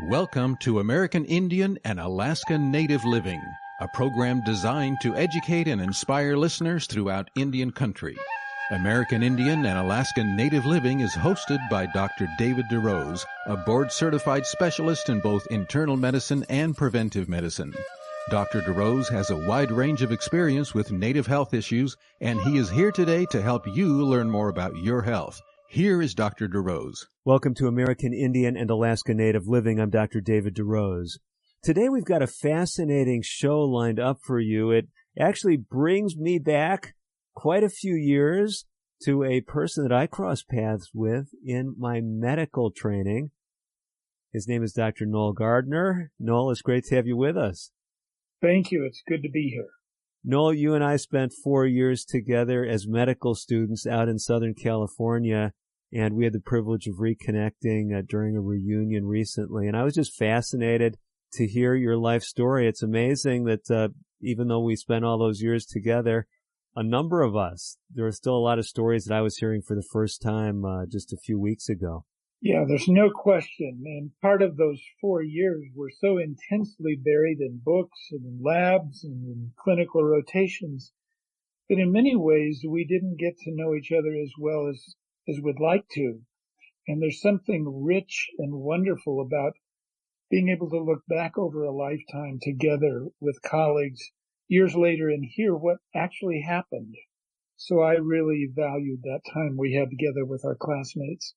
Welcome to American Indian and Alaska Native Living, a program designed to educate and inspire listeners throughout Indian country. American Indian and Alaska Native Living is hosted by Dr. David DeRose, a board-certified specialist in both internal medicine and preventive medicine. Dr. DeRose has a wide range of experience with Native health issues, and he is here today to help you learn more about your health. Here is Dr. DeRose. Welcome to American Indian and Alaska Native Living. I'm Dr. David DeRose. Today we've got a fascinating show lined up for you. It actually brings me back quite a few years to a person that I crossed paths with in my medical training. His name is Dr. Noel Gardner. Noel, it's great to have you with us. Thank you. It's good to be here. Noel, you and I spent 4 years together as medical students out in Southern California, and we had the privilege of reconnecting during a reunion recently. And I was just fascinated to hear your life story. It's amazing that even though we spent all those years together, a number of us, there are still a lot of stories that I was hearing for the first time just a few weeks ago. Yeah, there's no question. And part of those 4 years were so intensely buried in books and in labs and in clinical rotations that in many ways we didn't get to know each other as well as we'd like to. And there's something rich and wonderful about being able to look back over a lifetime together with colleagues years later and hear what actually happened. So I really valued that time we had together with our classmates.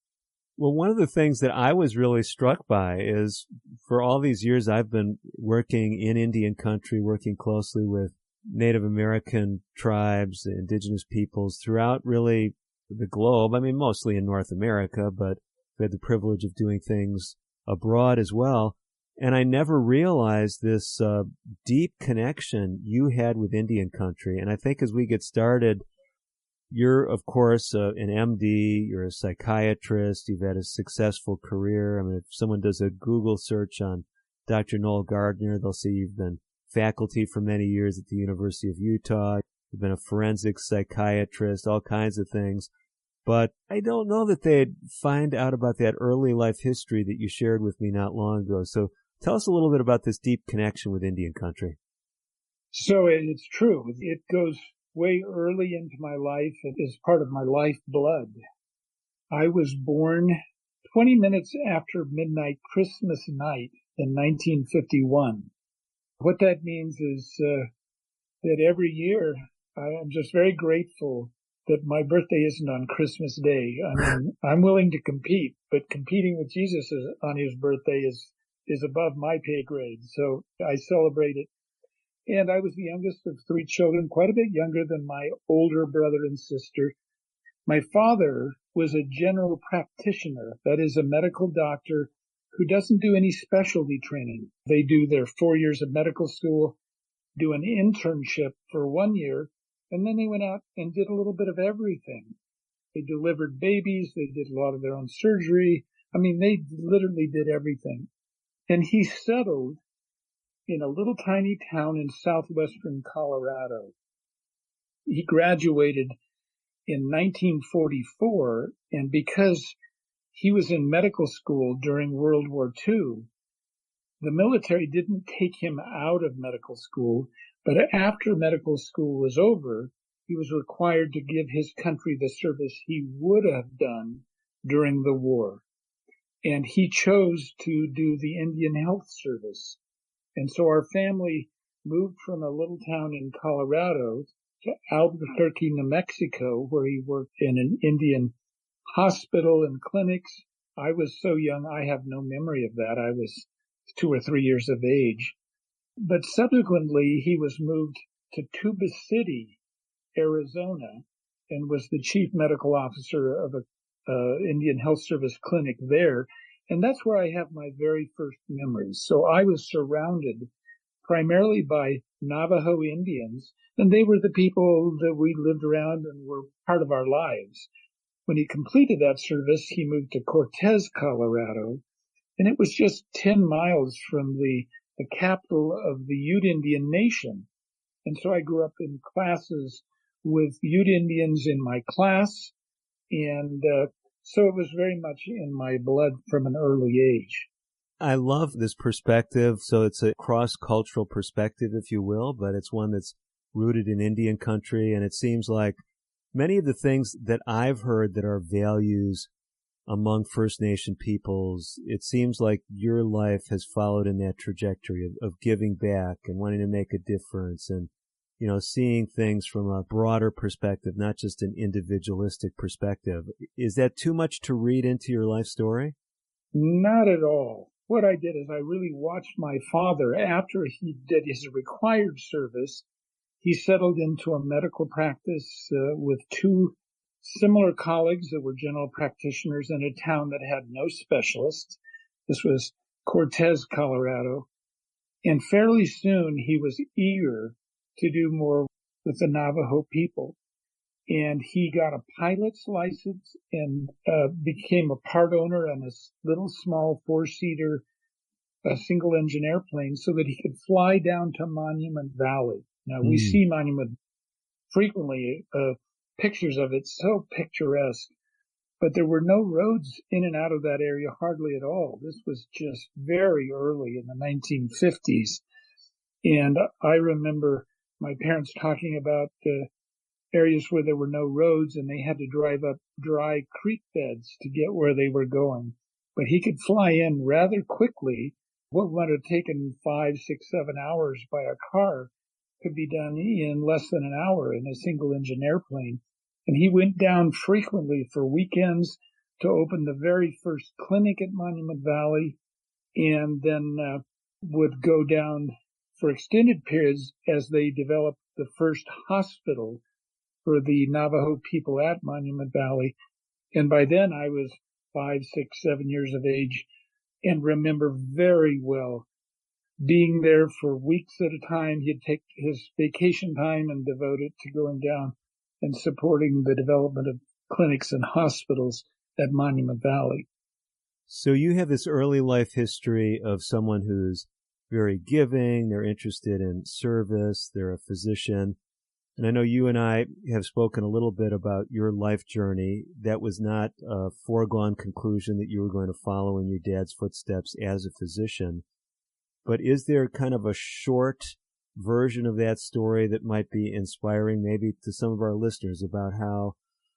Well, one of the things that I was really struck by is for all these years I've been working in Indian country, working closely with Native American tribes, indigenous peoples throughout really the globe. I mean, mostly in North America, but we had the privilege of doing things abroad as well. And I never realized this deep connection you had with Indian country. And I think as we get started, you're, of course, an MD, you're a psychiatrist, you've had a successful career. I mean, if someone does a Google search on Dr. Noel Gardner, they'll see you've been faculty for many years at the University of Utah. You've been a forensic psychiatrist, all kinds of things. But I don't know that they'd find out about that early life history that you shared with me not long ago. So tell us a little bit about this deep connection with Indian country. So it's true. It goes way early into my life. It is part of my life blood. I was born 20 minutes after midnight Christmas night in 1951. What that means is that every year I am just very grateful that my birthday isn't on Christmas Day. I mean, I'm willing to compete, but competing with Jesus on his birthday is above my pay grade. So I celebrate it. And I was the youngest of 3 children, quite a bit younger than my older brother and sister. My father was a general practitioner, that is a medical doctor who doesn't do any specialty training. They do their 4 years of medical school, do an internship for 1 year, and then they went out and did a little bit of everything. They delivered babies. They did a lot of their own surgery. I mean, they literally did everything. And he settled in a little tiny town in southwestern Colorado. He graduated in 1944, and because he was in medical school during World War II, the military didn't take him out of medical school, but after medical school was over, he was required to give his country the service he would have done during the war. And he chose to do the Indian Health Service. And so our family moved from a little town in Colorado to Albuquerque, New Mexico, where he worked in an Indian hospital and clinics. I was so young, I have no memory of that. I was 2 or 3 years of age. But subsequently, he was moved to Tuba City, Arizona, and was the chief medical officer of a Indian Health Service clinic there. And that's where I have my very first memories. So I was surrounded primarily by Navajo Indians, and they were the people that we lived around and were part of our lives. When he completed that service, he moved to Cortez, Colorado, and it was just 10 miles from the capital of the Ute Indian Nation. And so I grew up in classes with Ute Indians in my class, and so it was very much in my blood from an early age. I love this perspective. So it's a cross-cultural perspective, if you will, but it's one that's rooted in Indian country. And it seems like many of the things that I've heard that are values among First Nation peoples, it seems like your life has followed in that trajectory of giving back and wanting to make a difference and, you know, seeing things from a broader perspective, not just an individualistic perspective. Is that too much to read into your life story? Not at all. What I did is I really watched my father after he did his required service. He settled into a medical practice with two similar colleagues that were general practitioners in a town that had no specialists. This was Cortez, Colorado. And fairly soon he was eager to do more with the Navajo people. And he got a pilot's license and became a part owner on this little small four-seater single engine airplane so that he could fly down to Monument Valley. Now, we see Monument frequently, pictures of it, so picturesque, but there were no roads in and out of that area hardly at all. This was just very early in the 1950s. And I remember my parents talking about areas where there were no roads and they had to drive up dry creek beds to get where they were going. But he could fly in rather quickly. What would have taken 5, 6, 7 hours by a car could be done in less than an hour in a single engine airplane. And he went down frequently for weekends to open the very first clinic at Monument Valley, and then would go down for extended periods as they developed the first hospital for the Navajo people at Monument Valley. And by then I was 5, 6, 7 years of age and remember very well being there for weeks at a time. He'd take his vacation time and devote it to going down and supporting the development of clinics and hospitals at Monument Valley. So you have this early life history of someone who's very giving, they're interested in service, they're a physician. And I know you and I have spoken a little bit about your life journey. That was not a foregone conclusion that you were going to follow in your dad's footsteps as a physician. But is there kind of a short version of that story that might be inspiring maybe to some of our listeners about how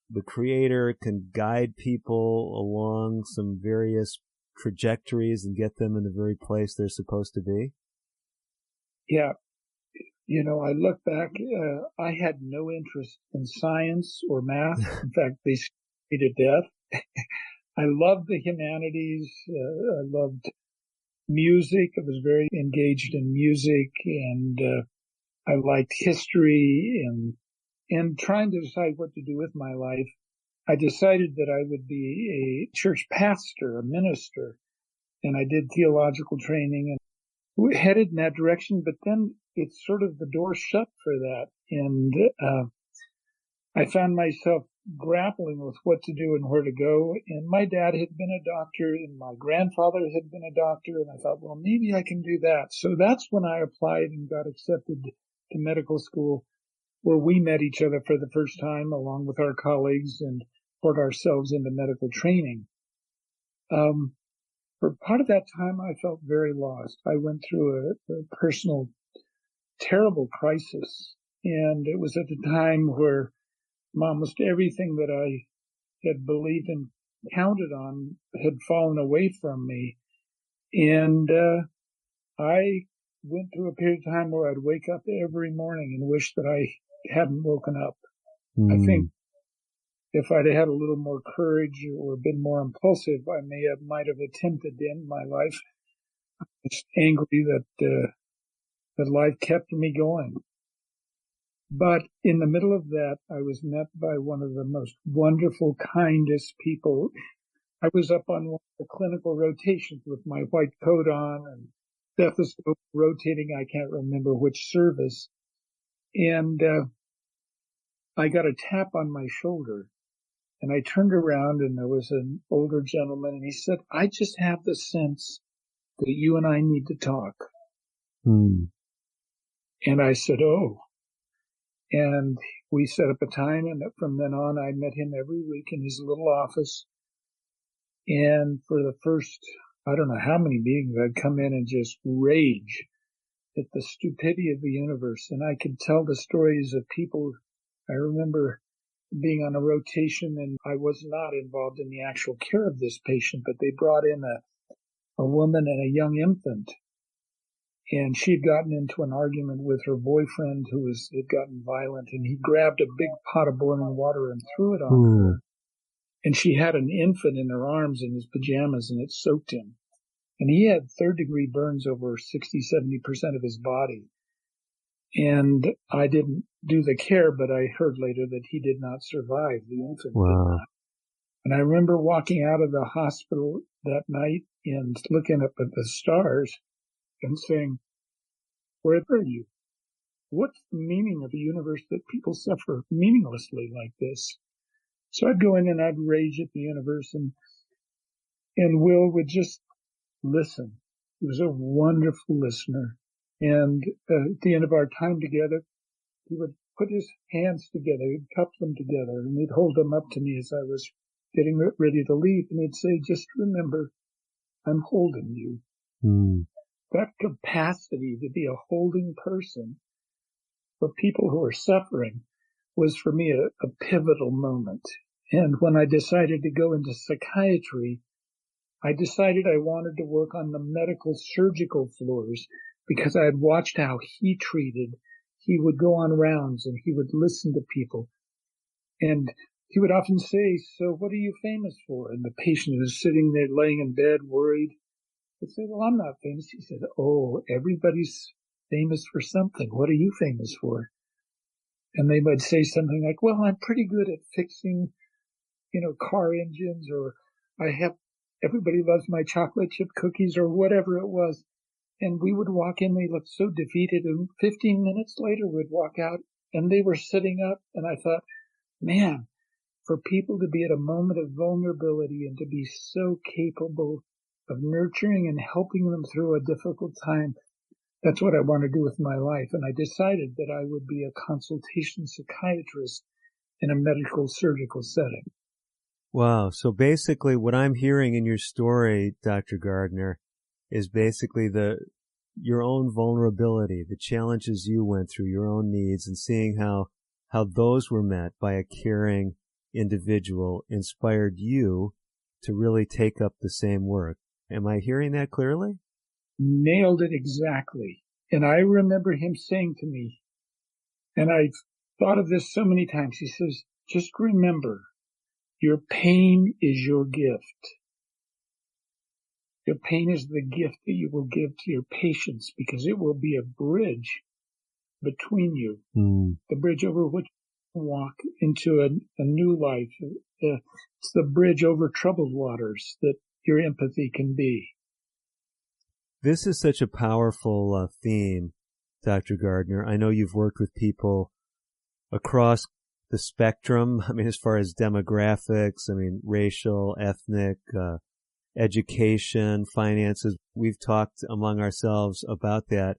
the Creator can guide people along some various trajectories and get them in the very place they're supposed to be? Yeah. You know, I look back, I had no interest in science or math. In fact, they scared me to death. I loved the humanities. I loved music. I was very engaged in music, and I liked history and trying to decide what to do with my life. I decided that I would be a church pastor, a minister, and I did theological training and we headed in that direction, but then it's sort of the door shut for that. And I found myself grappling with what to do and where to go. And my dad had been a doctor and my grandfather had been a doctor. And I thought, well, maybe I can do that. So that's when I applied and got accepted to medical school, where we met each other for the first time along with our colleagues and poured ourselves into medical training. For part of that time, I felt very lost. I went through a personal, terrible crisis. And it was at the time where almost everything that I had believed and counted on had fallen away from me. And I went through a period of time where I'd wake up every morning and wish that I hadn't woken up. I think if I'd had a little more courage or been more impulsive, I might have attempted to end my life. I was angry that life kept me going. But in the middle of that, I was met by one of the most wonderful, kindest people. I was up on one of the clinical rotations with my white coat on and stethoscope rotating. I can't remember which service. And I got a tap on my shoulder. And I turned around and there was an older gentleman and he said, I just have the sense that you and I need to talk. And I said, oh. And we set up a time, and from then on I met him every week in his little office. And for the first, I don't know how many meetings I'd come in and just rage at the stupidity of the universe. And I could tell the stories of people. I remember being on a rotation, and I was not involved in the actual care of this patient, but they brought in a woman and a young infant. And she had gotten into an argument with her boyfriend who had gotten violent, and he grabbed a big pot of boiling water and threw it on her. And she had an infant in her arms in his pajamas, and it soaked him. And he had third-degree burns over 60-70% of his body. And I didn't do the care, but I heard later that he did not survive. The infant did not. And I remember walking out of the hospital that night and looking up at the stars and saying, where are you? What's the meaning of a universe that people suffer meaninglessly like this? So I'd go in and I'd rage at the universe, and Will would just listen. He was a wonderful listener. And at the end of our time together, he would put his hands together, he'd cup them together, and he'd hold them up to me as I was getting ready to leave, and he'd say, just remember, I'm holding you. That capacity to be a holding person for people who are suffering was for me a pivotal moment. And when I decided to go into psychiatry, I decided I wanted to work on the medical surgical floors because I had watched how he treated. He would go on rounds and he would listen to people. And he would often say, so what are you famous for? And the patient was sitting there laying in bed worried. I'd say, well, I'm not famous. He said, oh, everybody's famous for something. What are you famous for? And they would say something like, well, I'm pretty good at fixing, car engines, or everybody loves my chocolate chip cookies, or whatever it was. And we would walk in, they looked so defeated, and 15 minutes later we'd walk out and they were sitting up, and I thought, man, for people to be at a moment of vulnerability and to be so capable of nurturing and helping them through a difficult time, that's what I want to do with my life. And I decided that I would be a consultation psychiatrist in a medical surgical setting. Wow. So basically what I'm hearing in your story, Dr. Gardner, is basically your own vulnerability, the challenges you went through, your own needs, and seeing how those were met by a caring individual inspired you to really take up the same work. Am I hearing that clearly? Nailed it exactly. And I remember him saying to me, and I've thought of this so many times, he says, just remember, your pain is your gift. Your pain is the gift that you will give to your patients because it will be a bridge between you, the bridge over which you walk into a new life. It's the bridge over troubled waters that your empathy can be. This is such a powerful theme, Dr. Gardner. I know you've worked with people across the spectrum. I mean, as far as demographics, racial, ethnic, education, finances. We've talked among ourselves about that.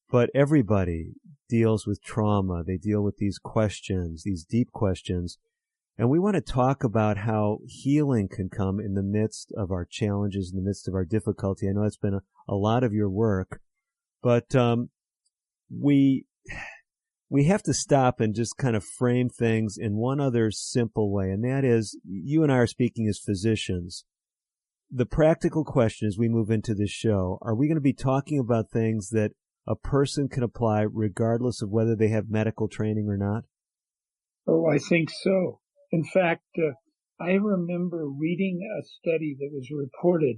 But everybody deals with trauma. They deal with these questions, these deep questions. And we want to talk about how healing can come in the midst of our challenges, in the midst of our difficulty. I know it's been a lot of your work, but we have to stop and just kind of frame things in one other simple way, and that is, you and I are speaking as physicians. The practical question as we move into this show, are we going to be talking about things that a person can apply regardless of whether they have medical training or not? Oh, I think so. In fact, I remember reading a study that was reported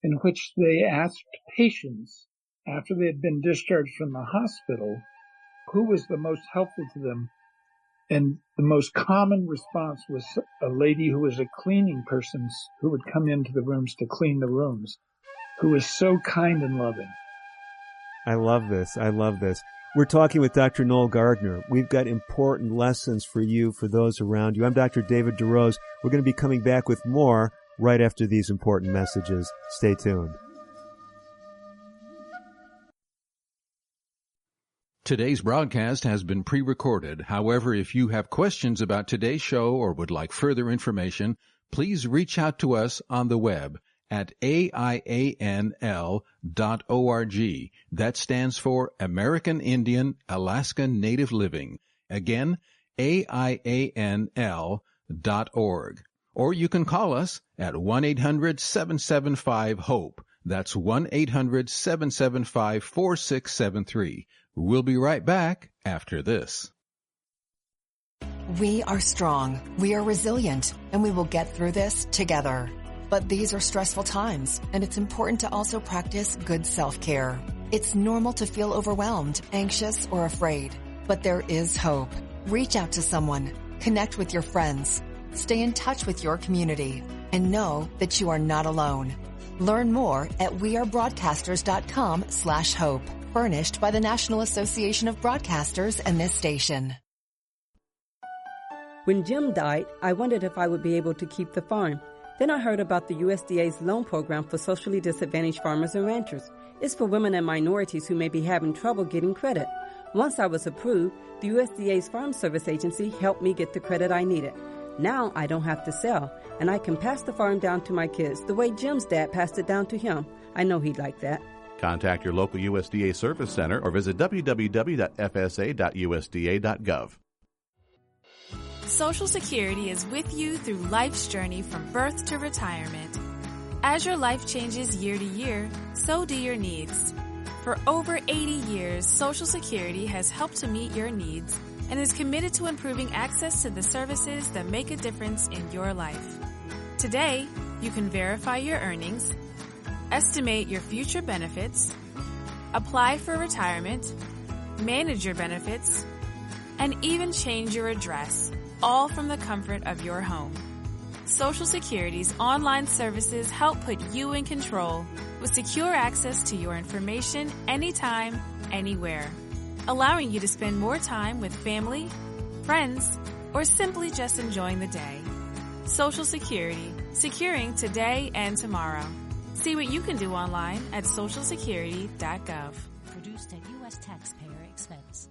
in which they asked patients after they had been discharged from the hospital who was the most helpful to them. And the most common response was a lady who was a cleaning person who would come into the rooms to clean the rooms, who was so kind and loving. I love this. I love this. We're talking with Dr. Noel Gardner. We've got important lessons for you, for those around you. I'm Dr. David DeRose. We're going to be coming back with more right after these important messages. Stay tuned. Today's broadcast has been pre-recorded. However, if you have questions about today's show or would like further information, please reach out to us on the web at AIANL.org. That stands for American Indian Alaska Native Living. Again, AIANL.org. Or you can call us at 1-800-775-HOPE. That's 1-800-775-4673. We'll be right back after this. We are strong, we are resilient, and we will get through this together. But these are stressful times, and it's important to also practice good self-care. It's normal to feel overwhelmed, anxious, or afraid. But there is hope. Reach out to someone. Connect with your friends. Stay in touch with your community. And know that you are not alone. Learn more at wearebroadcasters.com/hope. Furnished by the National Association of Broadcasters and this station. When Jim died, I wondered if I would be able to keep the farm. Then I heard about the USDA's loan program for socially disadvantaged farmers and ranchers. It's for women and minorities who may be having trouble getting credit. Once I was approved, the USDA's Farm Service Agency helped me get the credit I needed. Now I don't have to sell, and I can pass the farm down to my kids the way Jim's dad passed it down to him. I know he'd like that. Contact your local USDA Service Center or visit www.fsa.usda.gov. Social Security is with you through life's journey from birth to retirement. As your life changes year to year, so do your needs. For over 80 years, Social Security has helped to meet your needs and is committed to improving access to the services that make a difference in your life. Today, you can verify your earnings, estimate your future benefits, apply for retirement, manage your benefits, and even change your address, all from the comfort of your home. Social Security's online services help put you in control with secure access to your information anytime, anywhere, allowing you to spend more time with family, friends, or simply just enjoying the day. Social Security, securing today and tomorrow. See what you can do online at socialsecurity.gov. Produced at U.S. taxpayer expense.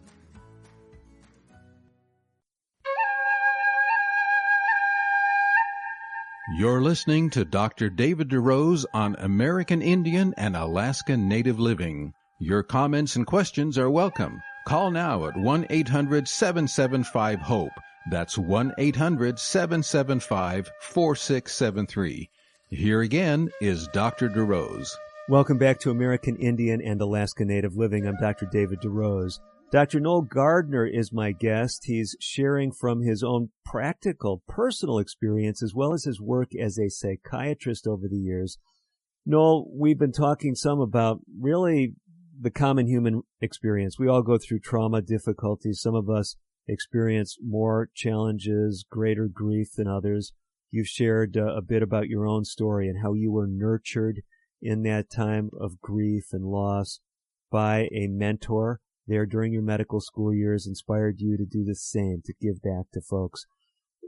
You're listening to Dr. David DeRose on American Indian and Alaska Native Living. Your comments and questions are welcome. Call now at 1-800-775-HOPE. That's 1-800-775-4673. Here again is Dr. DeRose. Welcome back to American Indian and Alaska Native Living. I'm Dr. David DeRose. Dr. Noel Gardner is my guest. He's sharing from his own practical, personal experience as well as his work as a psychiatrist over the years. Noel, we've been talking some about really the common human experience. We all go through trauma, difficulties. Some of us experience more challenges, greater grief than others. You've shared a bit about your own story and how you were nurtured in that time of grief and loss by a mentor there during your medical school years, inspired you to do the same, to give back to folks.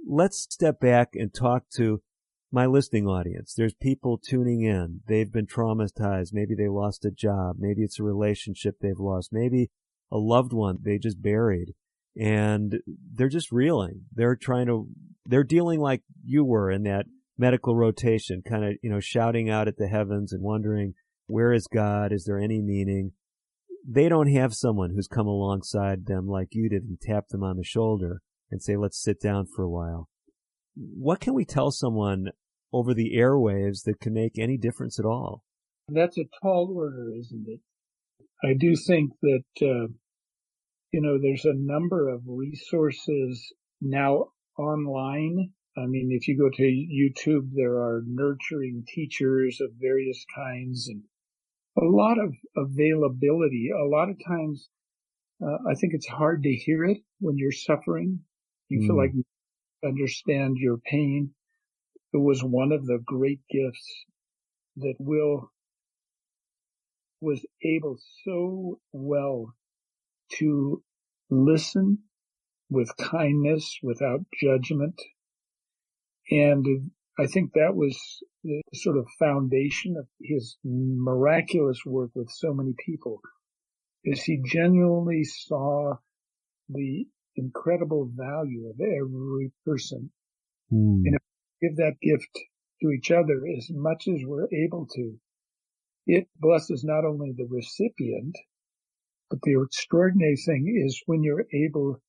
Let's step back and talk to my listening audience. There's people tuning in. They've been traumatized. Maybe they lost a job. Maybe it's a relationship they've lost. Maybe a loved one they just buried. And they're just reeling. They're dealing like you were in that medical rotation, kind of, shouting out at the heavens and wondering, where is God? Is there any meaning? They don't have someone who's come alongside them like you did and tap them on the shoulder and say, let's sit down for a while. What can we tell someone over the airwaves that can make any difference at all? That's a tall order, isn't it? I do think that, there's a number of resources now online. I mean, if you go to YouTube, there are nurturing teachers of various kinds and a lot of availability. A lot of times, I think it's hard to hear it when you're suffering. You feel like you understand your pain. It was one of the great gifts that Will was able so well to listen with kindness, without judgment. And I think that was the sort of foundation of his miraculous work with so many people, is he genuinely saw the incredible value of every person. And if you give that gift to each other as much as we're able to. It blesses not only the recipient, but the extraordinary thing is when you're able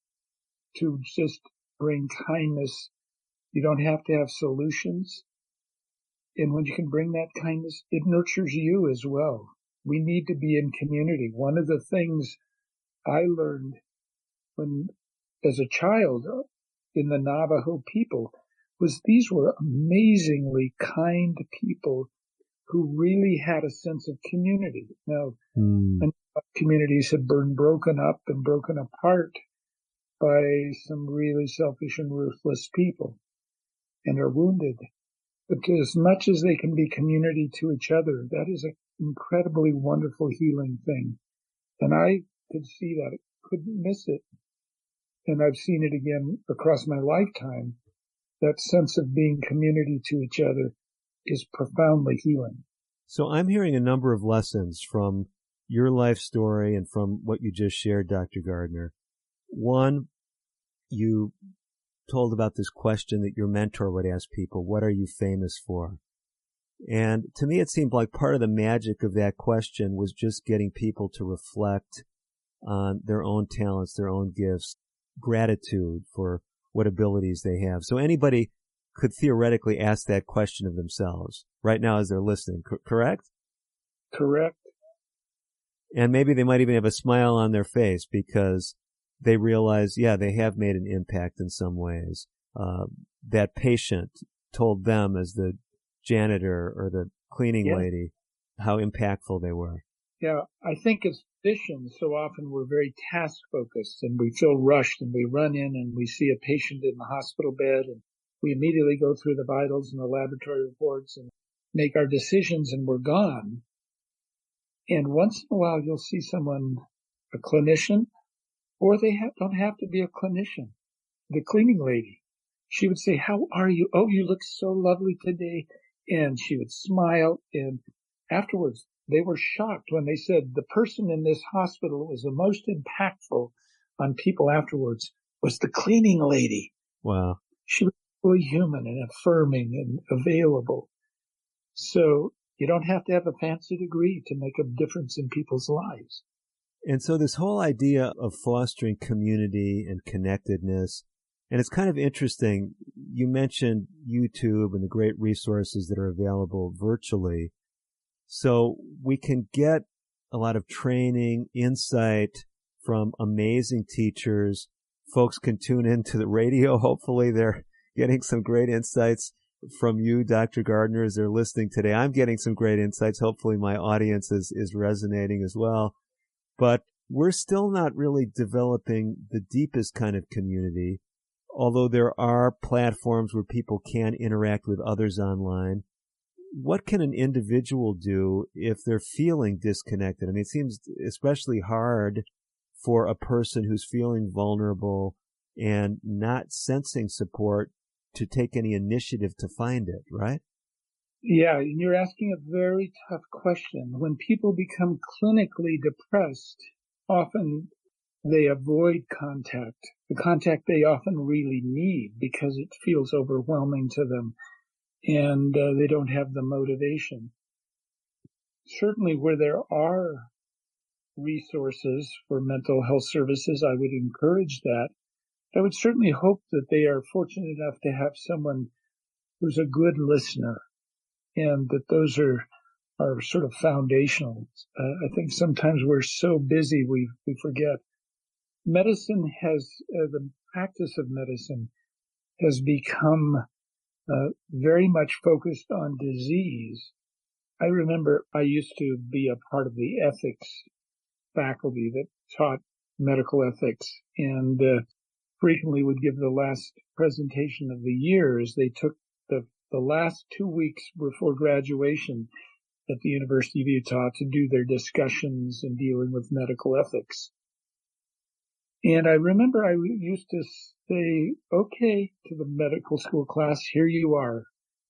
to just bring kindness, you don't have to have solutions. And when you can bring that kindness, it nurtures you as well. We need to be in community. One of the things I learned when, as a child, in the Navajo people, was these were amazingly kind people who really had a sense of community. Now, communities have been broken up and broken apart by some really selfish and ruthless people and are wounded. But as much as they can be community to each other, that is an incredibly wonderful healing thing. And I could see that. I couldn't miss it. And I've seen it again across my lifetime. That sense of being community to each other is profoundly healing. So I'm hearing a number of lessons from your life story and from what you just shared, Dr. Gardner. One, you told about this question that your mentor would ask people, what are you famous for? And to me, it seemed like part of the magic of that question was just getting people to reflect on their own talents, their own gifts, gratitude for what abilities they have. So anybody could theoretically ask that question of themselves right now as they're listening, correct? Correct. And maybe they might even have a smile on their face because they realize, yeah, they have made an impact in some ways. That patient told them as the janitor or the cleaning lady how impactful they were. Yeah, I think as physicians, so often we're very task focused and we feel rushed and we run in and we see a patient in the hospital bed and we immediately go through the vitals and the laboratory reports and make our decisions and we're gone. And once in a while you'll see someone, a clinician, or they don't have to be a clinician. The cleaning lady, she would say, how are you? Oh, you look so lovely today. And she would smile. And afterwards, they were shocked when they said the person in this hospital was the most impactful on people afterwards was the cleaning lady. Wow. She was fully human and affirming and available. So you don't have to have a fancy degree to make a difference in people's lives. And so this whole idea of fostering community and connectedness, and it's kind of interesting, you mentioned YouTube and the great resources that are available virtually. So we can get a lot of training, insight from amazing teachers. Folks can tune into the radio. Hopefully they're getting some great insights from you, Dr. Gardner, as they're listening today. I'm getting some great insights. Hopefully my audience is resonating as well. But we're still not really developing the deepest kind of community, although there are platforms where people can interact with others online. What can an individual do if they're feeling disconnected? I mean, it seems especially hard for a person who's feeling vulnerable and not sensing support to take any initiative to find it, right? Yeah, and you're asking a very tough question. When people become clinically depressed, often they avoid contact, the contact they often really need because it feels overwhelming to them, and they don't have the motivation. Certainly where there are resources for mental health services, I would encourage that. I would certainly hope that they are fortunate enough to have someone who's a good listener, and that those are sort of foundational. I think sometimes we're so busy we forget. Medicine has, the practice of medicine has become very much focused on disease. I remember I used to be a part of the ethics faculty that taught medical ethics and frequently would give the last presentation of the years. They took the last 2 weeks before graduation at the University of Utah to do their discussions in dealing with medical ethics. And I remember I used to say, okay, to the medical school class, here you are.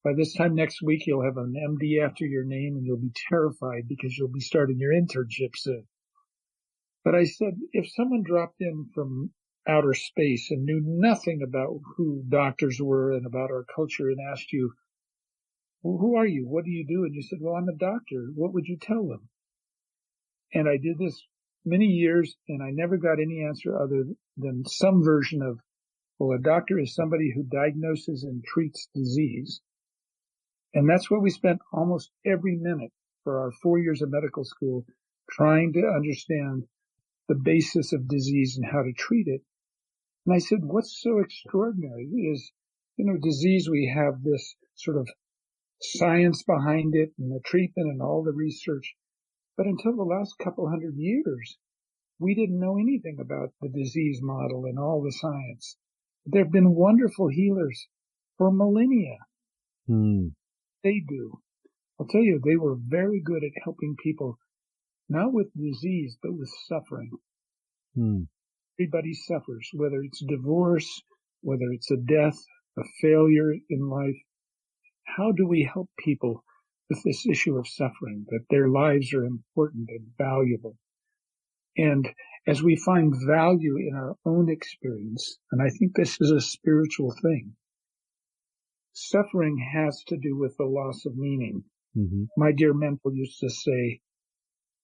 By this time next week, you'll have an MD after your name and you'll be terrified because you'll be starting your internship soon. But I said, if someone dropped in from outer space and knew nothing about who doctors were and about our culture and asked you, well, who are you? What do you do? And you said, well, I'm a doctor. What would you tell them? And I did this many years, and I never got any answer other than some version of, well, a doctor is somebody who diagnoses and treats disease. And that's what we spent almost every minute for our 4 years of medical school, trying to understand the basis of disease and how to treat it. And I said, what's so extraordinary is, disease, we have this sort of science behind it and the treatment and all the research. But until the last couple hundred years, we didn't know anything about the disease model and all the science. There have been wonderful healers for millennia. They do. I'll tell you, they were very good at helping people, not with disease, but with suffering. Everybody suffers, whether it's divorce, whether it's a death, a failure in life. How do we help people with this issue of suffering, that their lives are important and valuable? And as we find value in our own experience, and I think this is a spiritual thing, suffering has to do with the loss of meaning. My dear mentor used to say,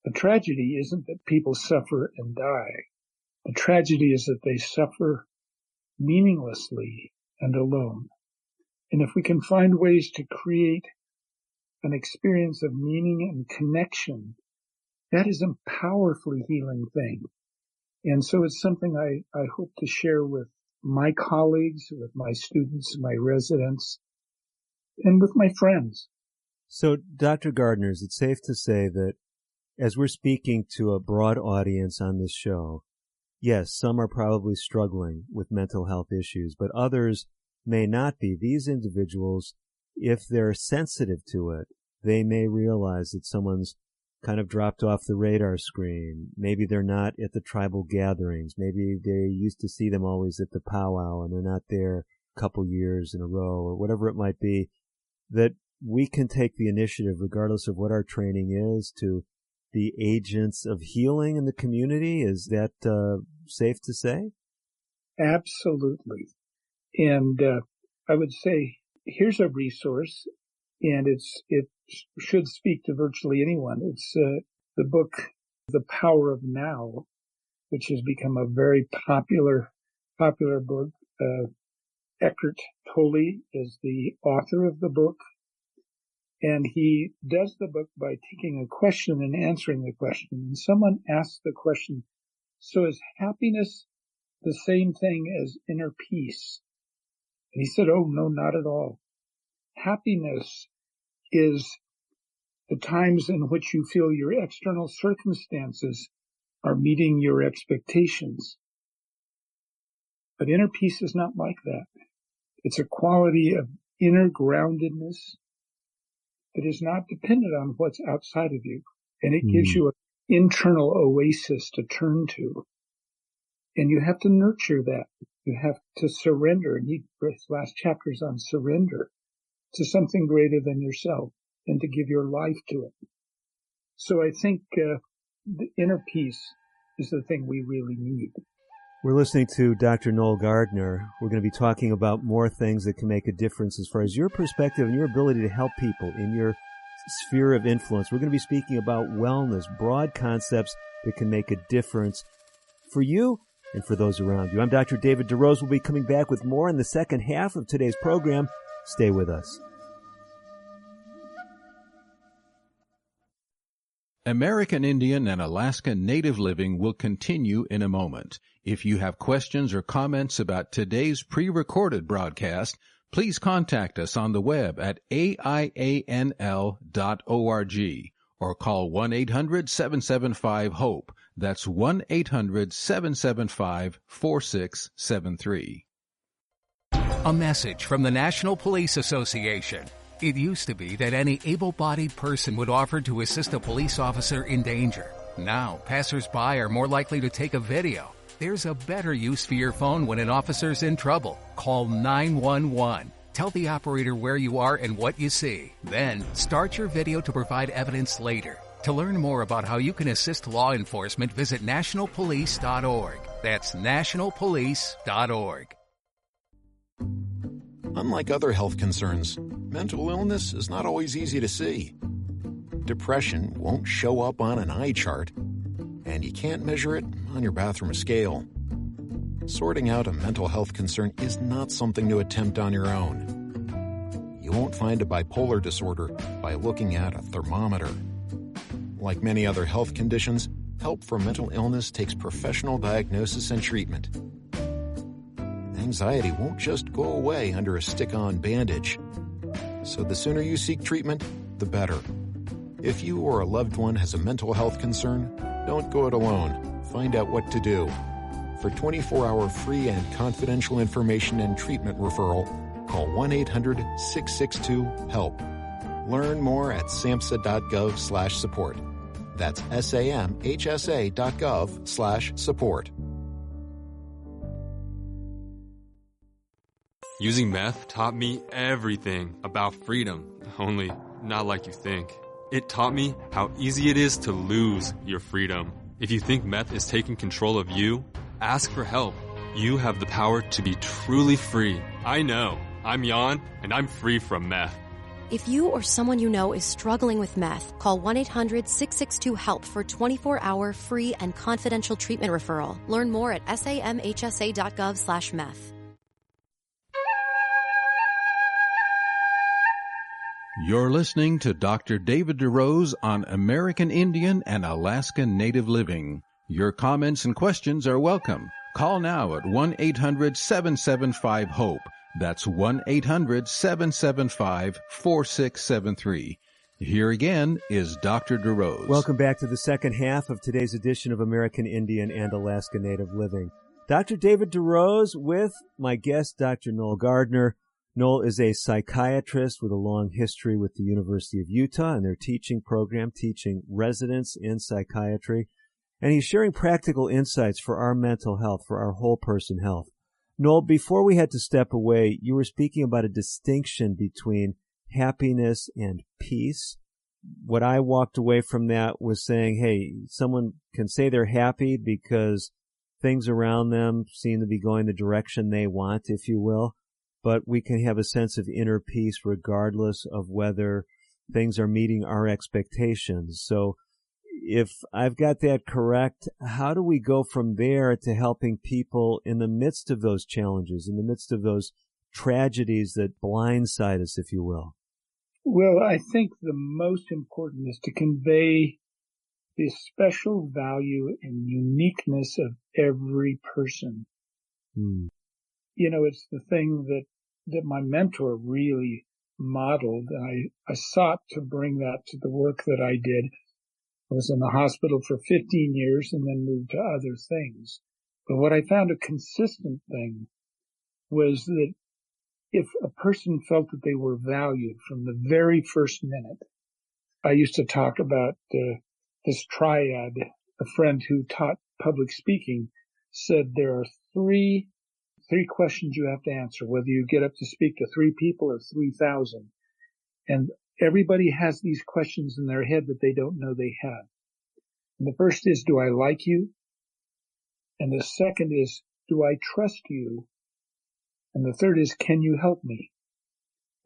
the tragedy isn't that people suffer and die. The tragedy is that they suffer meaninglessly and alone. And if we can find ways to create an experience of meaning and connection, that is a powerfully healing thing. And so it's something I hope to share with my colleagues, with my students, my residents, and with my friends. So, Dr. Gardner, is it safe to say that as we're speaking to a broad audience on this show, yes, some are probably struggling with mental health issues, but others may not be. These individuals, if they're sensitive to it, they may realize that someone's kind of dropped off the radar screen. Maybe they're not at the tribal gatherings. Maybe they used to see them always at the powwow and they're not there a couple years in a row or whatever it might be, that we can take the initiative, regardless of what our training is, to be agents of healing in the community. Is that safe to say? Absolutely. And I would say, here's a resource, and it should speak to virtually anyone. It's the book, The Power of Now, which has become a very popular book. Eckhart Tolle is the author of the book, and he does the book by taking a question and answering the question. And someone asked the question, so is happiness the same thing as inner peace? And he said, oh, no, not at all. Happiness is the times in which you feel your external circumstances are meeting your expectations. But inner peace is not like that. It's a quality of inner groundedness that is not dependent on what's outside of you. And it gives you an internal oasis to turn to. And you have to nurture that. You have to surrender. And his last chapter is on surrender to something greater than yourself and to give your life to it. So I think the inner peace is the thing we really need. We're listening to Dr. Noel Gardner. We're going to be talking about more things that can make a difference as far as your perspective and your ability to help people in your sphere of influence. We're going to be speaking about wellness, broad concepts that can make a difference for you and for those around you. I'm Dr. David DeRose. We'll be coming back with more in the second half of today's program. Stay with us. American Indian and Alaska Native Living will continue in a moment. If you have questions or comments about today's pre-recorded broadcast, please contact us on the web at aianl.org or call 1-800-775-HOPE. That's 1-800-775-4673. A message from the National Police Association. It used to be that any able-bodied person would offer to assist a police officer in danger. Now, passers-by are more likely to take a video. There's a better use for your phone when an officer's in trouble. Call 911. Tell the operator where you are and what you see. Then, start your video to provide evidence later. To learn more about how you can assist law enforcement, visit nationalpolice.org. That's nationalpolice.org. Unlike other health concerns, mental illness is not always easy to see. Depression won't show up on an eye chart, and you can't measure it on your bathroom scale. Sorting out a mental health concern is not something to attempt on your own. You won't find a bipolar disorder by looking at a thermometer. Like many other health conditions, help for mental illness takes professional diagnosis and treatment. Anxiety won't just go away under a stick-on bandage. So the sooner you seek treatment, the better. If you or a loved one has a mental health concern, don't go it alone. Find out what to do. For 24-hour free and confidential information and treatment referral, call 1-800-662-HELP. Learn more at samhsa.gov/support. That's samhsa.gov/support. Using meth taught me everything about freedom, only not like you think. It taught me how easy it is to lose your freedom. If you think meth is taking control of you, ask for help. You have the power to be truly free. I know. I'm Jan, and I'm free from meth. If you or someone you know is struggling with meth, call 1-800-662-HELP for 24-hour free and confidential treatment referral. Learn more at samhsa.gov/meth. You're listening to Dr. David DeRose on American Indian and Alaska Native Living. Your comments and questions are welcome. Call now at 1-800-775-HOPE. That's 1-800-775-4673. Here again is Dr. DeRose. Welcome back to the second half of today's edition of American Indian and Alaska Native Living. Dr. David DeRose with my guest, Dr. Noel Gardner. Noel is a psychiatrist with a long history with the University of Utah and their teaching program, teaching residents in psychiatry. And he's sharing practical insights for our mental health, for our whole person health. Noel, before we had to step away, you were speaking about a distinction between happiness and peace. What I walked away from that was saying, hey, someone can say they're happy because things around them seem to be going the direction they want, if you will. But we can have a sense of inner peace regardless of whether things are meeting our expectations. So if I've got that correct, how do we go from there to helping people in the midst of those challenges, in the midst of those tragedies that blindside us, if you will? Well, I think the most important is to convey the special value and uniqueness of every person. You know, it's the thing that my mentor really modeled, and I sought to bring that to the work that I did. I was in the hospital for 15 years and then moved to other things. But what I found a consistent thing was that if a person felt that they were valued from the very first minute, I used to talk about this triad. A friend who taught public speaking said there are three questions you have to answer, whether you get up to speak to 3 people or 3,000. And everybody has these questions in their head that they don't know they have. And the first is, do I like you? And the second is, do I trust you? And the third is, can you help me?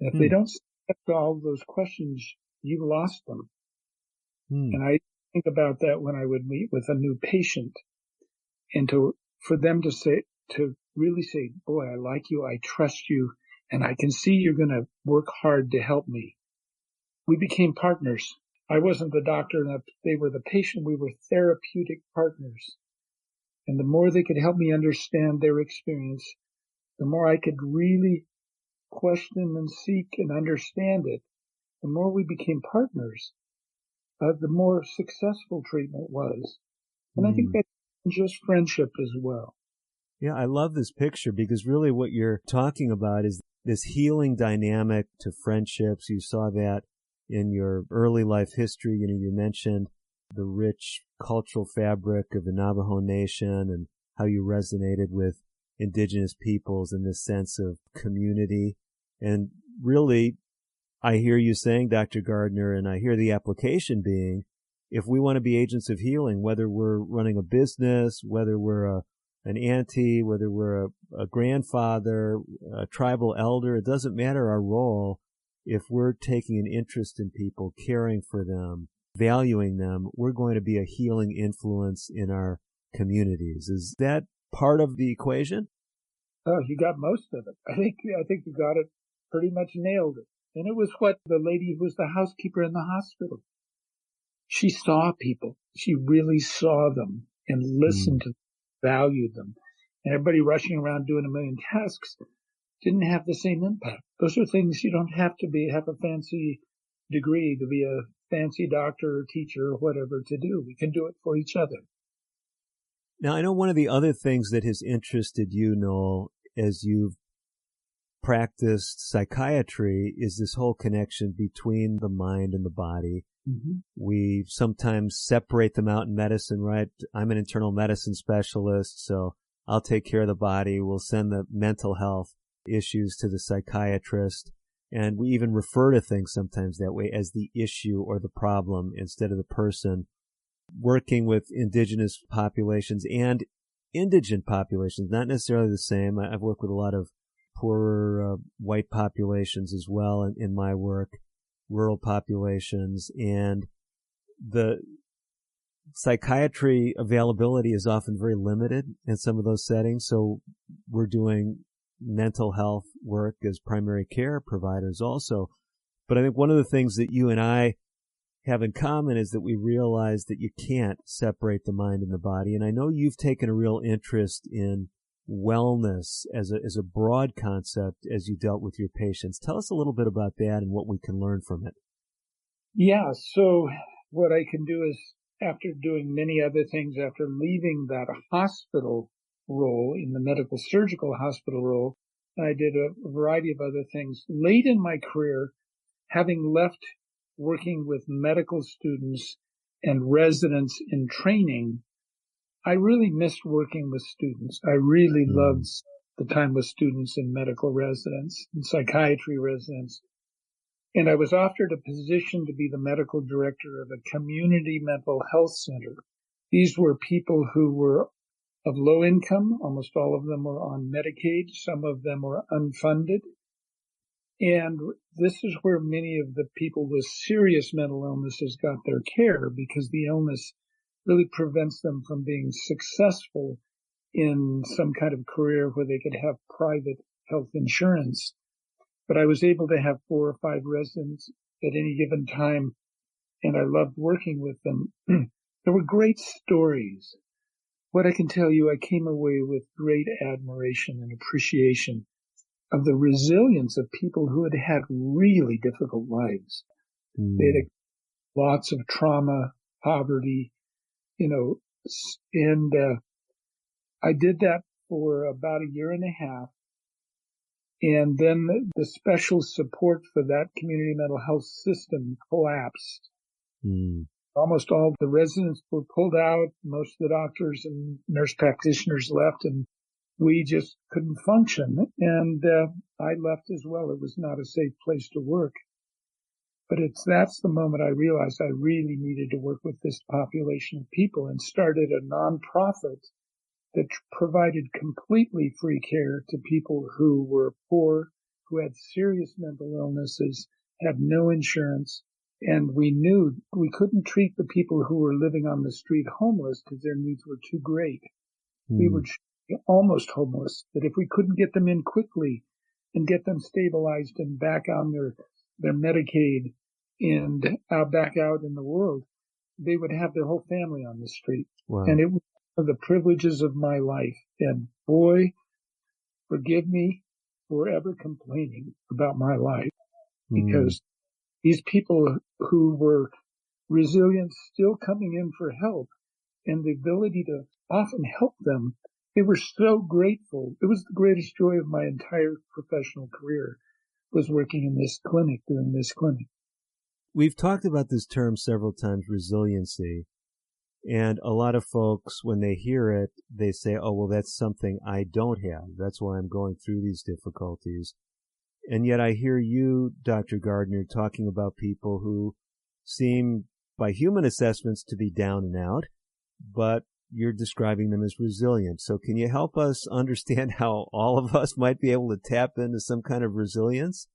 And if they don't accept all of those questions, you've lost them. And I think about that when I would meet with a new patient, and for them to really say, boy, I like you, I trust you, and I can see you're going to work hard to help me. We became partners. I wasn't the doctor, and they were the patient. We were therapeutic partners. And the more they could help me understand their experience, the more I could really question and seek and understand it. The more we became partners, the more successful treatment was. And I think that's just friendship as well. Yeah, I love this picture because really what you're talking about is this healing dynamic to friendships. You saw that in your early life history. You know, you mentioned the rich cultural fabric of the Navajo Nation and how you resonated with indigenous peoples in this sense of community. And really, I hear you saying, Dr. Gardner, and I hear the application being, if we want to be agents of healing, whether we're running a business, whether we're an auntie, whether we're a grandfather, a tribal elder, it doesn't matter our role. if we're taking an interest in people, caring for them, valuing them, we're going to be a healing influence in our communities. Is that part of the equation? Oh, you got most of it. I think you got it pretty much nailed it. And it was what the lady who was the housekeeper in the hospital. She saw people. She really saw them and listened to them, valued them. And everybody rushing around doing a million tasks didn't have the same impact. Those are things you don't have to have a fancy degree to be a fancy doctor or teacher or whatever to do. We can do it for each other. Now, I know one of the other things that has interested you, Noel, as you've practiced psychiatry is this whole connection between the mind and the body. Mm-hmm. We sometimes separate them out in medicine, right? I'm an internal medicine specialist, so I'll take care of the body. We'll send the mental health issues to the psychiatrist. And we even refer to things sometimes that way as the issue or the problem instead of the person. Working with indigenous populations and indigent populations, not necessarily the same. I've worked with a lot of poorer white populations as well in my work, rural populations, and the psychiatry availability is often very limited in some of those settings. So we're doing mental health work as primary care providers also. But I think one of the things that you and I have in common is that we realize that you can't separate the mind and the body. And I know you've taken a real interest in wellness as a broad concept as you dealt with your patients. Tell us a little bit about that and what we can learn from it. Yeah, so what I can do is, after doing many other things, after leaving that hospital role, in the medical surgical hospital role, I did a variety of other things. Late in my career, having left working with medical students and residents in training, I really missed working with students. I really loved the time with students and medical residents and psychiatry residents. And I was offered a position to be the medical director of a community mental health center. These were people who were of low income. Almost all of them were on Medicaid. Some of them were unfunded. And this is where many of the people with serious mental illnesses got their care, because the illness really prevents them from being successful in some kind of career where they could have private health insurance. But I was able to have 4 or 5 residents at any given time, and I loved working with them. There were great stories. What I can tell you, I came away with great admiration and appreciation of the resilience of people who had had really difficult lives. They had lots of trauma, poverty, and I did that for about a year and a half. And then the special support for that community mental health system collapsed. Almost all the residents were pulled out. Most of the doctors and nurse practitioners left, and we just couldn't function. And I left as well. It was not a safe place to work. But that's the moment I realized I really needed to work with this population of people, and started a nonprofit that provided completely free care to people who were poor, who had serious mental illnesses, had no insurance. And we knew we couldn't treat the people who were living on the street homeless because their needs were too great. We were almost homeless, that if we couldn't get them in quickly and get them stabilized and back on their Medicaid and back out in the world, they would have their whole family on the street. Wow. And it was one of the privileges of my life. And boy, forgive me for ever complaining about my life, because these people who were resilient, still coming in for help, and the ability to often help them, they were so grateful. It was the greatest joy of my entire professional career, was working in this clinic, doing this clinic. We've talked about this term several times, resiliency. And a lot of folks, when they hear it, they say, oh, well, that's something I don't have. That's why I'm going through these difficulties. And yet I hear you, Dr. Gardner, talking about people who seem, by human assessments, to be down and out, but you're describing them as resilient. So can you help us understand how all of us might be able to tap into some kind of resilience?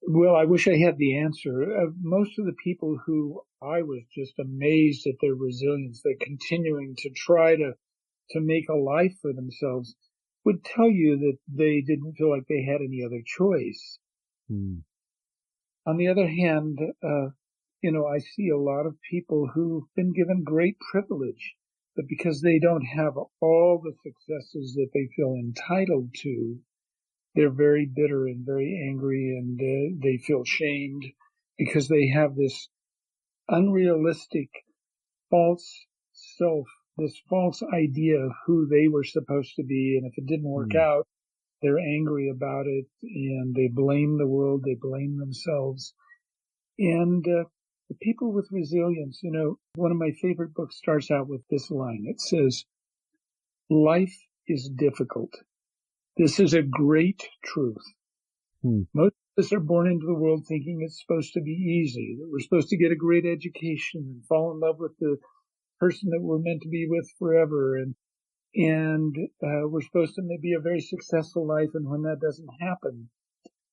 Well, I wish I had the answer. Most of the people who I was just amazed at their resilience, they're continuing to try to make a life for themselves, would tell you that they didn't feel like they had any other choice. Mm. On the other hand, I see a lot of people who've been given great privilege, but because they don't have all the successes that they feel entitled to, they're very bitter and very angry, and they feel shamed because they have this unrealistic, false self, this false idea of who they were supposed to be. And if it didn't work out, they're angry about it, and they blame the world, they blame themselves. And the people with resilience, one of my favorite books starts out with this line. It says, "Life is difficult. This is a great truth. Most of us are born into the world thinking it's supposed to be easy, that we're supposed to get a great education and fall in love with the person that we're meant to be with forever, and we're supposed to be a very successful life, and when that doesn't happen,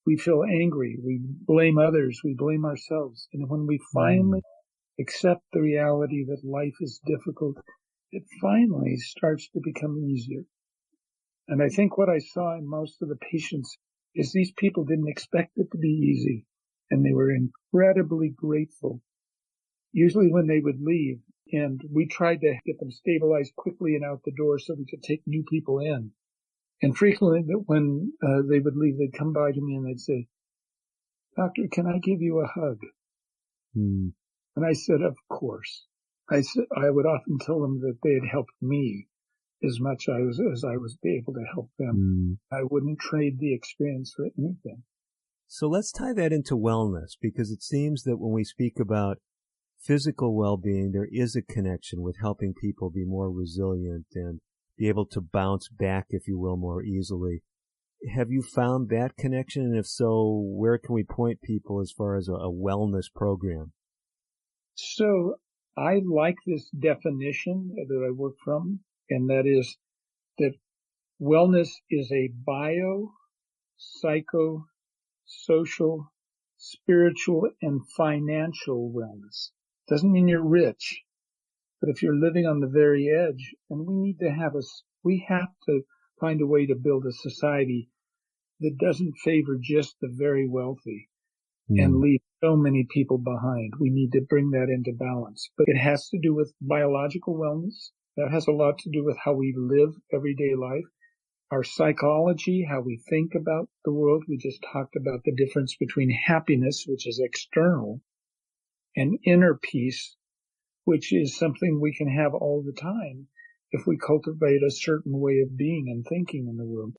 we feel angry, we blame others, we blame ourselves. And when we finally accept the reality that life is difficult, it finally starts to become easier." And I think what I saw in most of the patients is these people didn't expect it to be easy, and they were incredibly grateful. Usually when they would leave, and we tried to get them stabilized quickly and out the door so we could take new people in. And frequently when they would leave, they'd come by to me and they'd say, "Doctor, can I give you a hug?" And I said, "Of course." I would often tell them that they had helped me as much as I was able to help them. I wouldn't trade the experience for anything. So let's tie that into wellness, because it seems that when we speak about physical well-being, there is a connection with helping people be more resilient and be able to bounce back, if you will, more easily. Have you found that connection? And if so, where can we point people as far as a wellness program? So I like this definition that I work from, and that is that wellness is a bio, psycho, social, spiritual, and financial wellness. Doesn't mean you're rich, but if you're living on the very edge, and we have to find a way to build a society that doesn't favor just the very wealthy and leave so many people behind. We need to bring that into balance. But it has to do with biological wellness. That has a lot to do with how we live everyday life. Our psychology, how we think about the world. We just talked about the difference between happiness, which is external, and inner peace, which is something we can have all the time if we cultivate a certain way of being and thinking in the world.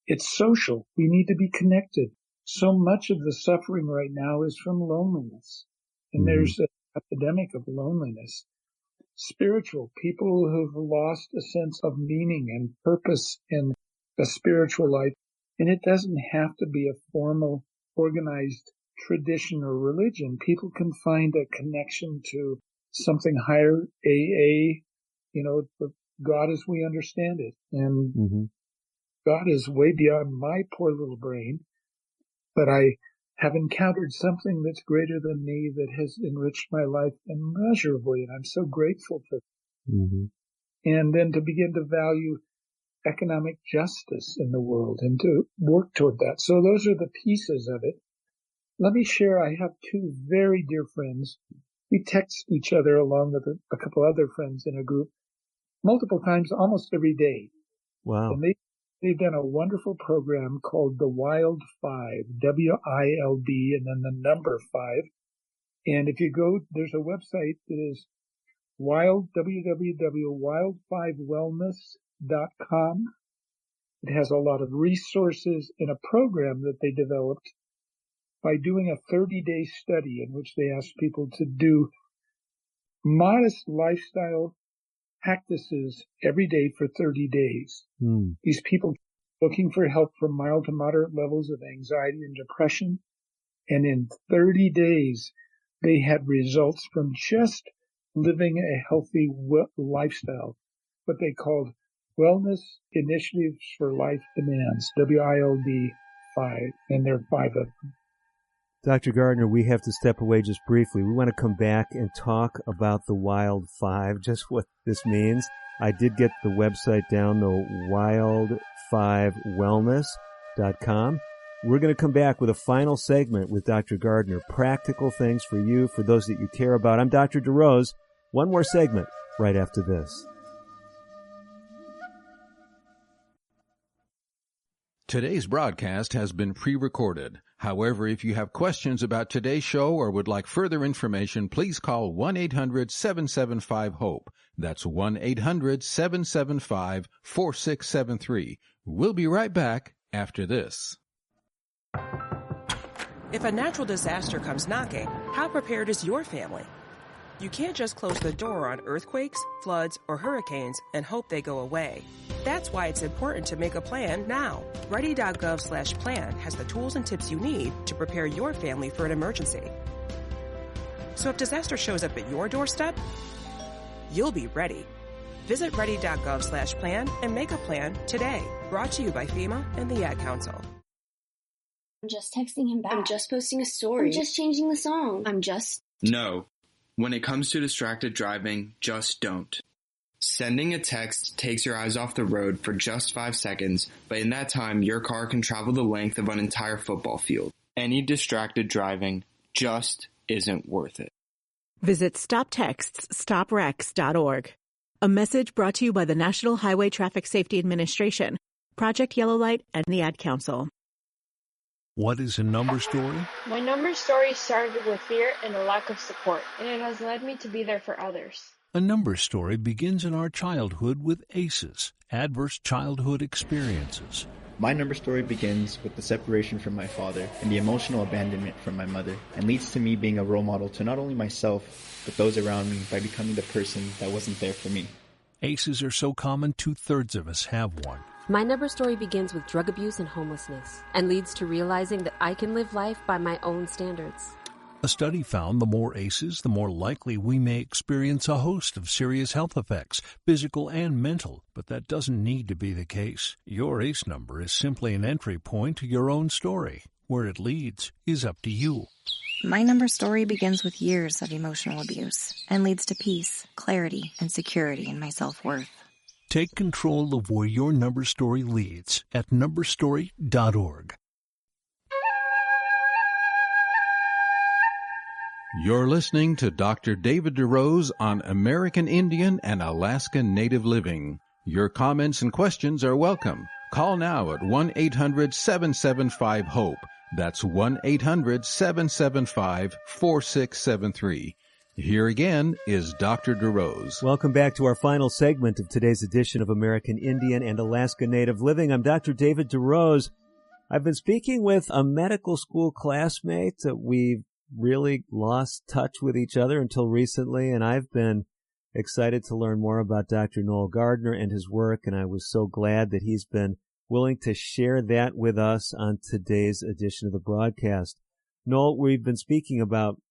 It's social. We need to be connected. So much of the suffering right now is from loneliness. And there's an epidemic of loneliness. Spiritual, people who've lost a sense of meaning and purpose in a spiritual life. And it doesn't have to be a formal, organized tradition or religion. People can find a connection to something higher, AA, God as we understand it. And God is way beyond my poor little brain, but I have encountered something that's greater than me that has enriched my life immeasurably, and I'm so grateful for it. And then to begin to value economic justice in the world and to work toward that. So those are the pieces of it. Let me share, I have two very dear friends. We text each other along with a couple other friends in a group multiple times, almost every day. Wow. And they've done a wonderful program called the Wild 5, WILD, and then the number 5. And if you go, there's a website that is www.wild5wellness.com. It has a lot of resources and a program that they developed by doing a 30-day study in which they asked people to do modest lifestyle practices every day for 30 days. These people looking for help from mild to moderate levels of anxiety and depression. And in 30 days, they had results from just living a healthy lifestyle, what they called Wellness Initiatives for Life Demands, WILD 5, and there are 5 of them. Dr. Gardner, we have to step away just briefly. We want to come back and talk about the Wild 5, just what this means. I did get the website down, the wild5wellness.com. We're going to come back with a final segment with Dr. Gardner, practical things for you, for those that you care about. I'm Dr. DeRose. One more segment right after this. Today's broadcast has been pre-recorded. However, if you have questions about today's show or would like further information, please call 1-800-775-HOPE. That's 1-800-775-4673. We'll be right back after this. If a natural disaster comes knocking, how prepared is your family? You can't just close the door on earthquakes, floods, or hurricanes and hope they go away. That's why it's important to make a plan now. Ready.gov/plan has the tools and tips you need to prepare your family for an emergency. So if disaster shows up at your doorstep, you'll be ready. Visit ready.gov/plan and make a plan today. Brought to you by FEMA and the Ad Council. I'm just texting him back. I'm just posting a story. I'm just changing the song. No. When it comes to distracted driving, just don't. Sending a text takes your eyes off the road for just 5 seconds, but in that time, your car can travel the length of an entire football field. Any distracted driving just isn't worth it. Visit StopTextsStopWrecks.org. A message brought to you by the National Highway Traffic Safety Administration, Project Yellow Light, and the Ad Council. What is a number story? My number story started with fear and a lack of support, and it has led me to be there for others. A number story begins in our childhood with ACEs, adverse childhood experiences. My number story begins with the separation from my father and the emotional abandonment from my mother, and leads to me being a role model to not only myself, but those around me by becoming the person that wasn't there for me. ACEs are so common, 2/3 of us have one. My number story begins with drug abuse and homelessness, and leads to realizing that I can live life by my own standards. A study found the more ACEs, the more likely we may experience a host of serious health effects, physical and mental, but that doesn't need to be the case. Your ACE number is simply an entry point to your own story. Where it leads is up to you. My number story begins with years of emotional abuse and leads to peace, clarity, and security in my self-worth. Take control of where your number story leads at numberstory.org. You're listening to Dr. David DeRose on American Indian and Alaska Native Living. Your comments and questions are welcome. Call now at 1-800-775-HOPE. That's 1-800-775-4673. Here again is Dr. DeRose. Welcome back to our final segment of today's edition of American Indian and Alaska Native Living. I'm Dr. David DeRose. I've been speaking with a medical school classmate that we've really lost touch with each other until recently, and I've been excited to learn more about Dr. Noel Gardner and his work, and I was so glad that he's been willing to share that with us on today's edition of the broadcast. Noel, we've been speaking about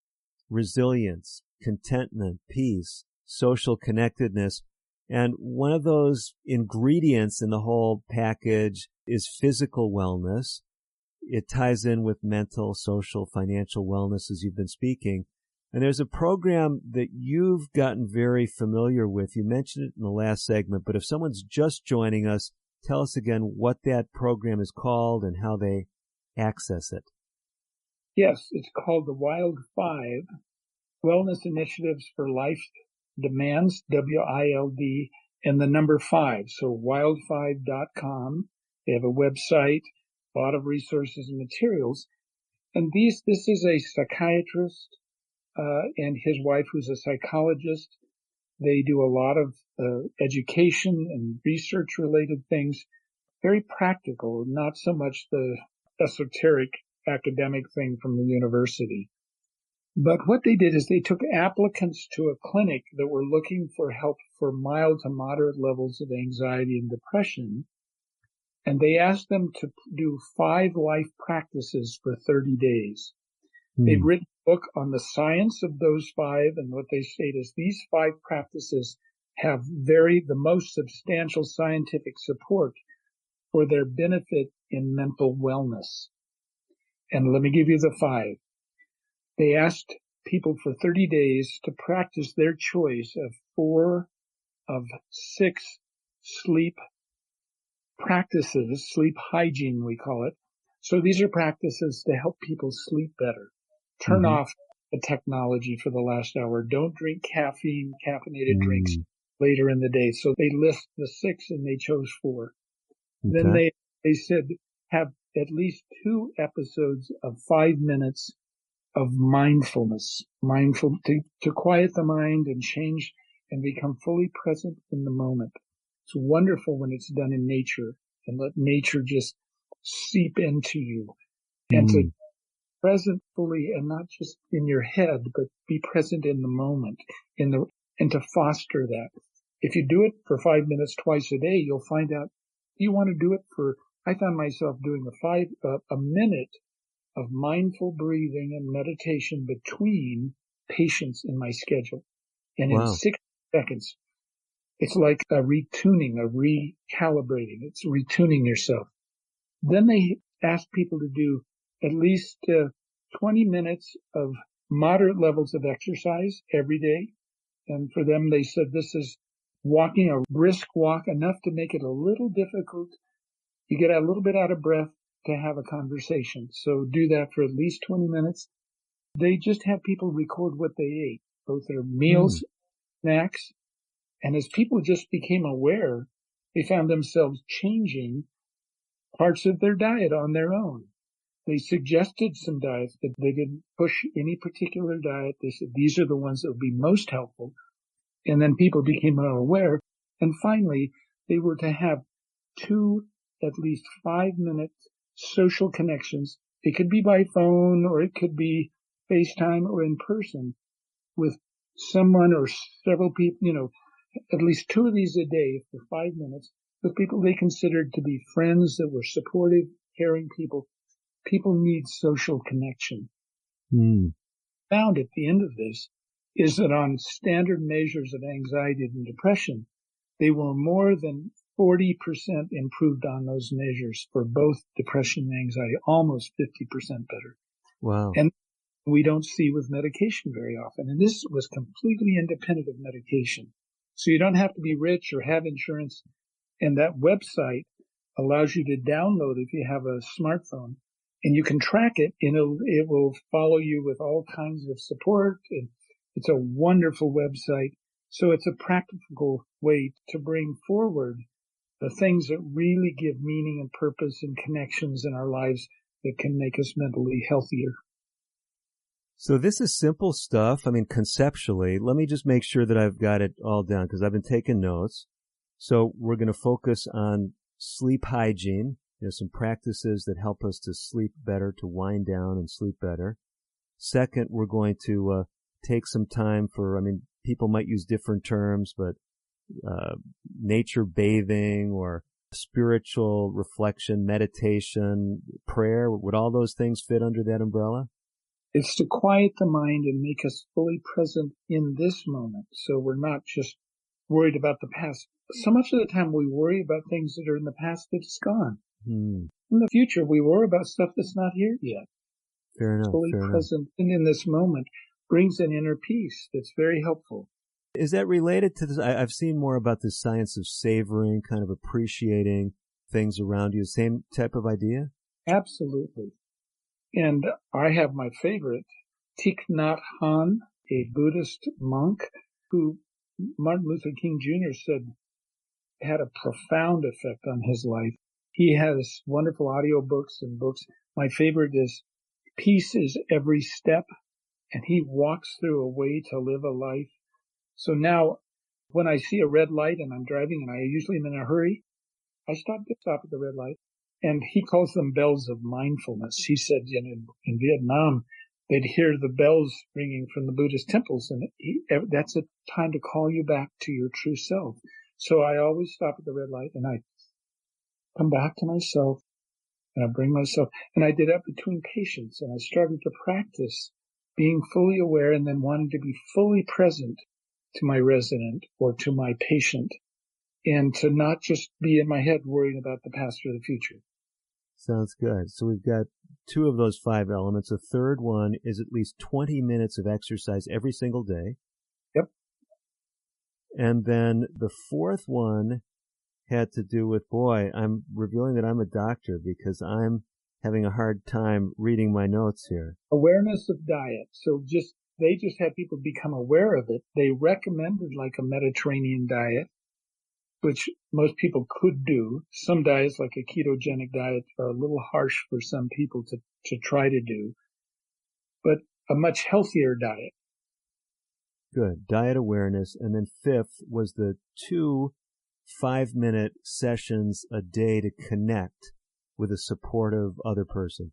resilience, contentment, peace, social connectedness, and one of those ingredients in the whole package is physical wellness. It ties in with mental, social, financial wellness, as you've been speaking. And there's a program that you've gotten very familiar with. You mentioned it in the last segment, but if someone's just joining us, tell us again what that program is called and how they access it. Yes, it's called the Wild 5, Wellness Initiatives for Life Demands, WILD, and the number 5. So wild5.com. They have a website, a lot of resources and materials. And this is a psychiatrist and his wife, who's a psychologist. They do a lot of education and research-related things, very practical, not so much the esoteric academic thing from the university. But what they did is they took applicants to a clinic that were looking for help for mild to moderate levels of anxiety and depression, and they asked them to do 5 life practices for 30 days. They've written a book on the science of those 5, and what they state is these 5 practices have the most substantial scientific support for their benefit in mental wellness. And let me give you the 5. They asked people for 30 days to practice their choice of 4 of 6 sleep practices, sleep hygiene, we call it. So these are practices to help people sleep better. Turn off the technology for the last hour. Don't drink caffeinated drinks later in the day. So they list the 6 and they chose 4. Okay. Then they said have at least 2 episodes of 5 minutes of mindfulness, to quiet the mind and change and become fully present in the moment. It's wonderful when it's done in nature, and let nature just seep into you and to be present fully, and not just in your head, but be present in the moment, and to foster that. If you do it for 5 minutes twice a day, you'll find out you want to do it I found myself doing a minute of mindful breathing and meditation between patients in my schedule. And in 6 seconds, it's like a retuning, a recalibrating. It's retuning yourself. Then they ask people to do at least 20 minutes of moderate levels of exercise every day. And for them, they said this is walking a brisk walk, enough to make it a little difficult. You get a little bit out of breath to have a conversation. So do that for at least 20 minutes. They just have people record what they ate, both their meals, snacks. And as people just became aware, they found themselves changing parts of their diet on their own. They suggested some diets, but they didn't push any particular diet. They said these are the ones that would be most helpful. And then people became more aware. And finally, they were to have 2 at least 5-minute social connections. It could be by phone, or it could be FaceTime, or in person with someone or several people, at least 2 of these a day for 5 minutes with people they considered to be friends that were supportive, caring people. People need social connection. Found at the end of this is that on standard measures of anxiety and depression, they were more than 40% improved on those measures for both depression and anxiety, almost 50% better. Wow. And we don't see with medication very often. And this was completely independent of medication. So you don't have to be rich or have insurance. And that website allows you to download if you have a smartphone, and you can track it, and it will follow you with all kinds of support. And it's a wonderful website. So it's a practical way to bring forward the things that really give meaning and purpose and connections in our lives that can make us mentally healthier. So this is simple stuff. I mean, conceptually, let me just make sure that I've got it all down, because I've been taking notes. So we're going to focus on sleep hygiene. There's some practices that help us to sleep better, to wind down and sleep better. Second, we're going to take some time for, people might use different terms, but nature bathing or spiritual reflection, meditation, prayer. Would all those things fit under that umbrella? It's to quiet the mind and make us fully present in this moment. So we're not just worried about the past. So much of the time we worry about things that are in the past that's gone. In the future, we worry about stuff that's not here yet. Fair enough. Fully present and in this moment brings an inner peace that's very helpful. Is that related to this? I've seen more about the science of savoring, kind of appreciating things around you. Same type of idea? Absolutely. And I have my favorite, Thich Nhat Hanh, a Buddhist monk who Martin Luther King Jr. said had a profound effect on his life. He has wonderful audiobooks and books. My favorite is Peace is Every Step, and he walks through a way to live a life. So now when I see a red light and I'm driving and I usually am in a hurry, I stop at the red light. And he calls them bells of mindfulness. He said in Vietnam, they'd hear the bells ringing from the Buddhist temples, and that's a time to call you back to your true self. So I always stop at the red light and I come back to myself and I bring myself, and I did that between patients, and I started to practice being fully aware and then wanting to be fully present to my resident or to my patient, and to not just be in my head worrying about the past or the future. Sounds good. So we've got 2 of those 5 elements. A third one is at least 20 minutes of exercise every single day. Yep. And then the fourth one had to do with, boy, I'm revealing that I'm a doctor because I'm having a hard time reading my notes here. Awareness of diet. So they just had people become aware of it. They recommended like a Mediterranean diet, which most people could do. Some diets, like a ketogenic diet, are a little harsh for some people to try to do, but a much healthier diet. Good. Diet awareness. And then fifth was the 2 5-minute sessions a day to connect with a supportive other person.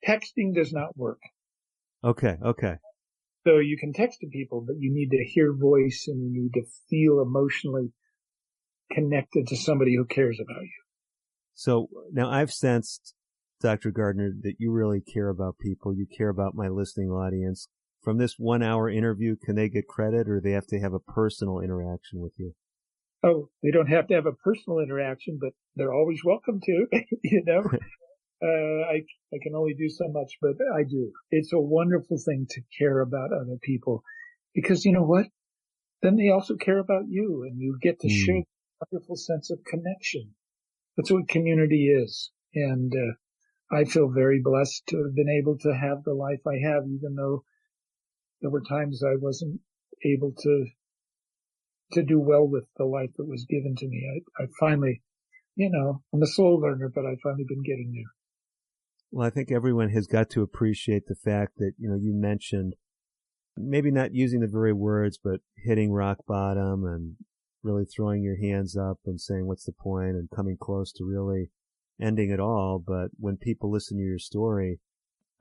Texting does not work. Okay. So you can text to people, but you need to hear voice and you need to feel emotionally connected to somebody who cares about you. So now I've sensed, Dr. Gardner, that you really care about people. You care about my listening audience. From this 1-hour interview, can they get credit or they have to have a personal interaction with you? Oh, they don't have to have a personal interaction, but they're always welcome to, you know. I can only do so much, but I do. It's a wonderful thing to care about other people because you know what? Then they also care about you and you get to share a wonderful sense of connection. That's what community is. And I feel very blessed to have been able to have the life I have, even though there were times I wasn't able to do well with the life that was given to me. I finally, I'm a slow learner, but I've finally been getting there. Well, I think everyone has got to appreciate the fact that, you mentioned maybe not using the very words, but hitting rock bottom and really throwing your hands up and saying, what's the point, and coming close to really ending it all. But when people listen to your story,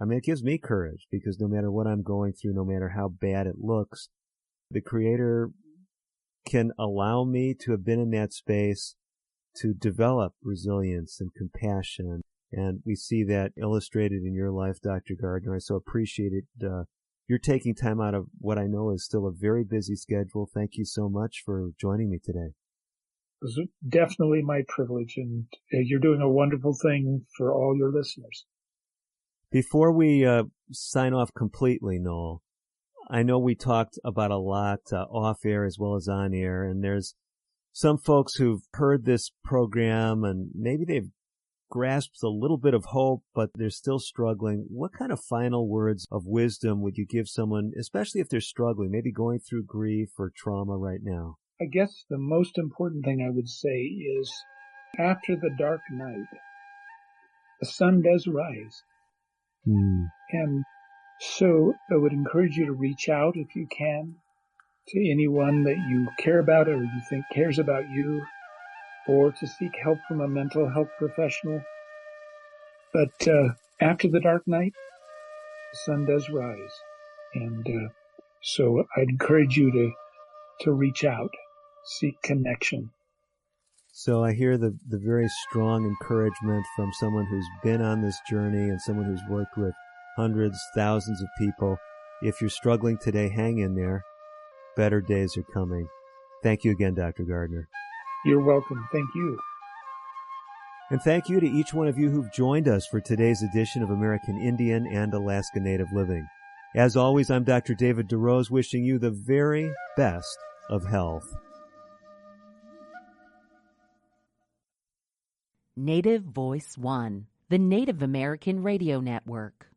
I mean, it gives me courage because no matter what I'm going through, no matter how bad it looks, the Creator can allow me to have been in that space to develop resilience and compassion. And we see that illustrated in your life, Dr. Gardner. I so appreciate it. You're taking time out of what I know is still a very busy schedule. Thank you so much for joining me today. It was definitely my privilege, and you're doing a wonderful thing for all your listeners. Before we sign off completely, Noel, I know we talked about a lot off air as well as on air, and there's some folks who've heard this program and maybe they've grasped a little bit of hope, but they're still struggling. What kind of final words of wisdom would you give someone, especially if they're struggling, maybe going through grief or trauma right now? I guess the most important thing I would say is after the dark night, the sun does rise. And so I would encourage you to reach out if you can to anyone that you care about or you think cares about you, or to seek help from a mental health professional. But after the dark night, the sun does rise. And so I'd encourage you to reach out, seek connection. So I hear the very strong encouragement from someone who's been on this journey and someone who's worked with hundreds, thousands of people. If you're struggling today, hang in there. Better days are coming. Thank you again, Dr. Gardner. You're welcome. Thank you. And thank you to each one of you who've joined us for today's edition of American Indian and Alaska Native Living. As always, I'm Dr. David DeRose, wishing you the very best of health. Native Voice One, the Native American Radio Network.